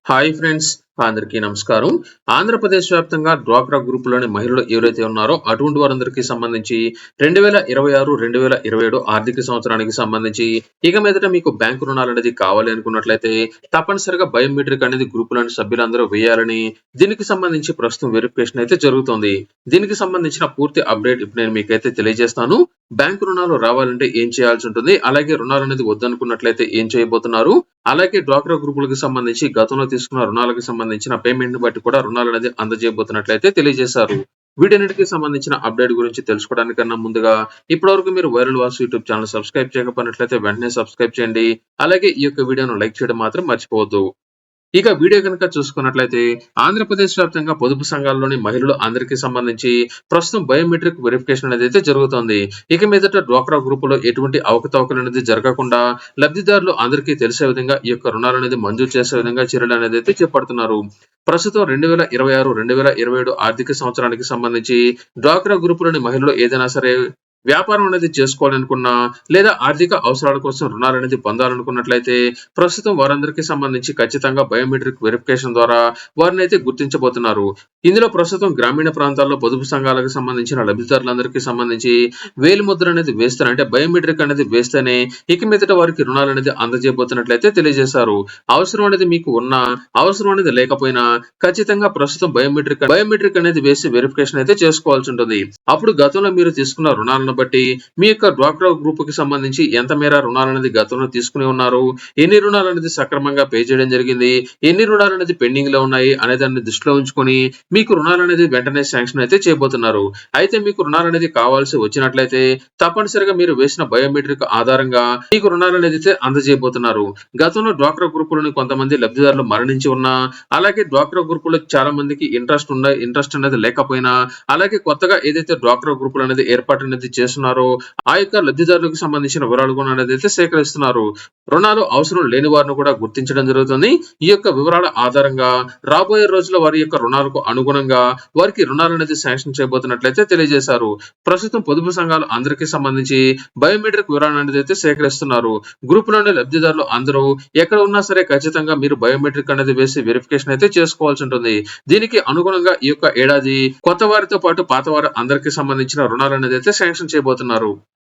Hi friends, అందరికీ నమస్కారం. ఆంధ్రప్రదేశ్ వ్యాప్తంగా డ్వాక్రా గ్రూపులోని మహిళలు ఎవరైతే ఉన్నారో అటువంటి వారందరికీ సంబంధించి 2026, 2027 ఆర్థిక సంవత్సరానికి సంబంధించి ఇక మీదట మీకు బ్యాంకు రుణాలు అనేది కావాలి అనుకున్నట్లయితే తప్పనిసరిగా బయోమెట్రిక్ అనేది గ్రూపులోని సభ్యులందరూ వేయాలని దీనికి సంబంధించి ప్రస్తుతం వెరిఫికేషన్ అయితే జరుగుతుంది. దీనికి సంబంధించిన పూర్తి అప్డేట్ ఇప్పుడు నేను మీకైతే తెలియజేస్తాను. బ్యాంకు రుణాలు రావాలంటే ఏం చేయాల్సి ఉంటుంది, అలాగే రుణాలు అనేది వద్దనుకున్నట్లయితే ఏం చేయబోతున్నారు, అలాగే డ్వాక్రా గ్రూపులకు సంబంధించి గతంలో తీసుకున్న రుణాలకు సంబంధించిన పేమెంట్ ని బట్టి కూడా రుణాలు అనేది అందజేయబోతున్నట్లయితే తెలియజేశారు. వీటన్నిటికి సంబంధించిన అప్డేట్ గురించి తెలుసుకోవడానికన్నా ముందుగా ఇప్పటివరకు మీరు viral Vasu YouTube channel subscribe చేయకపోయినట్లయితే వెంటనే సబ్స్క్రైబ్ చేయండి. అలాగే ఈ యొక్క వీడియోను లైక్ చేయడం మాత్రం మర్చిపోవద్దు. ఇక వీడియో కనుక చూసుకున్నట్లయితే ఆంధ్రప్రదేశ్ వ్యాప్తంగా పొదుపు సంఘాల్లోని మహిళలు అందరికీ సంబంధించి ప్రస్తుతం బయోమెట్రిక్ వెరిఫికేషన్ అనేది అయితే జరుగుతోంది. ఇక మీదట డ్వాక్రా గ్రూపులో ఎటువంటి అవకతవకలు అనేది జరగకుండా లబ్ధిదారులు అందరికీ తెలిసే విధంగా ఈ యొక్క రుణాలు అనేది మంజూరు చేసే విధంగా చర్యలు అనేది అయితే చేపడుతున్నారు. ప్రస్తుతం 2026, 2027 ఆర్థిక సంవత్సరానికి సంబంధించి డ్వాక్రా గ్రూపులోని మహిళలు ఏదైనా సరే వ్యాపారం అనేది చేసుకోవాలనుకున్నా లేదా ఆర్థిక అవసరాల కోసం రుణాలు అనేది పొందాలనుకున్నట్లయితే ప్రస్తుతం వారందరికీ సంబంధించి ఖచ్చితంగా బయోమెట్రిక్ వెరిఫికేషన్ ద్వారా వారిని అయితే గుర్తించబోతున్నారు. ఇందులో ప్రస్తుతం గ్రామీణ ప్రాంతాల్లో పొదుపు సంఘాలకు సంబంధించిన లబ్ధిదారులందరికీ సంబంధించి వేలి ముద్ర అనేది వేస్తారు, అంటే బయోమెట్రిక్ అనేది వేస్తేనే ఇక మీదట వారికి రుణాలు అనేది అందజేయబోతున్నట్లయితే తెలియజేశారు. అవసరం అనేది మీకు ఉన్నా అవసరం అనేది లేకపోయినా ఖచ్చితంగా ప్రస్తుతం బయోమెట్రిక్ అనేది వేసి వెరిఫికేషన్ అయితే చేసుకోవాల్సి ఉంటుంది. అప్పుడు గతంలో మీరు తీసుకున్న రుణాలను బట్టి మీ యొక్క డ్వాక్రా గ్రూప్ కి సంబంధించి ఎంత మేర రుణాలు అనేది గతంలో తీసుకుని ఉన్నారు, ఎన్ని రుణాలు అనేది సక్రమంగా పే చేయడం జరిగింది, ఎన్ని రుణాలు అనేది పెండింగ్ లో ఉన్నాయి అనే దాన్ని దృష్టిలో ఉంచుకొని మీకు రుణాలు అనేది వెంటనే శాంక్షన్ అయితే చేయబోతున్నారు. అయితే మీకు రుణాలు అనేది కావాల్సి వచ్చినట్లయితే తప్పనిసరిగా మీరు వేసిన బయోమెట్రిక్ ఆధారంగా మీకు రుణాలు అనేది అందజేయబోతున్నారు. గతంలో డ్వాక్రా గ్రూపులోని కొంతమంది లబ్ధిదారులు మరణించి ఉన్నా, అలాగే డ్వాక్రా గ్రూపులో చాలా మందికి ఇంట్రెస్ట్ అనేది లేకపోయినా, అలాగే కొత్తగా ఏదైతే డ్వాక్రా గ్రూపులు అనేది ఏర్పాటు అనేది చేస్తున్నారో ఆ యొక్క లబ్ధిదారులకు సంబంధించిన వివరాలు కూడా అనేది అయితే సేకరిస్తున్నారు. రుణాలు అవసరం లేని వారిని కూడా గుర్తించడం జరుగుతుంది. ఈ యొక్క వివరాల ఆధారంగా రాబోయే రోజుల్లో వారి యొక్క రుణాలకు అనుగుణంగా వారికి రుణాలు అనేది శాంక్షన్ చేయబోతున్నట్లయితే తెలియజేశారు. ప్రస్తుతం పొదుపు సంఘాలు అందరికీ సంబంధించి బయోమెట్రిక్ వివరాలు అనేది అయితే సేకరిస్తున్నారు. గ్రూప్ లోని లబ్ధిదారులు అందరూ ఎక్కడ ఉన్నా సరే ఖచ్చితంగా మీరు బయోమెట్రిక్ అనేది వేసి వెరిఫికేషన్ అయితే చేసుకోవాల్సి ఉంటుంది. దీనికి అనుగుణంగా ఈ యొక్క ఏడాది కొత్త వారితో పాటు పాత వారు అందరికీ సంబంధించిన రుణాలు అనేది అయితే శాంక్షన్ చేయబోతున్నారు.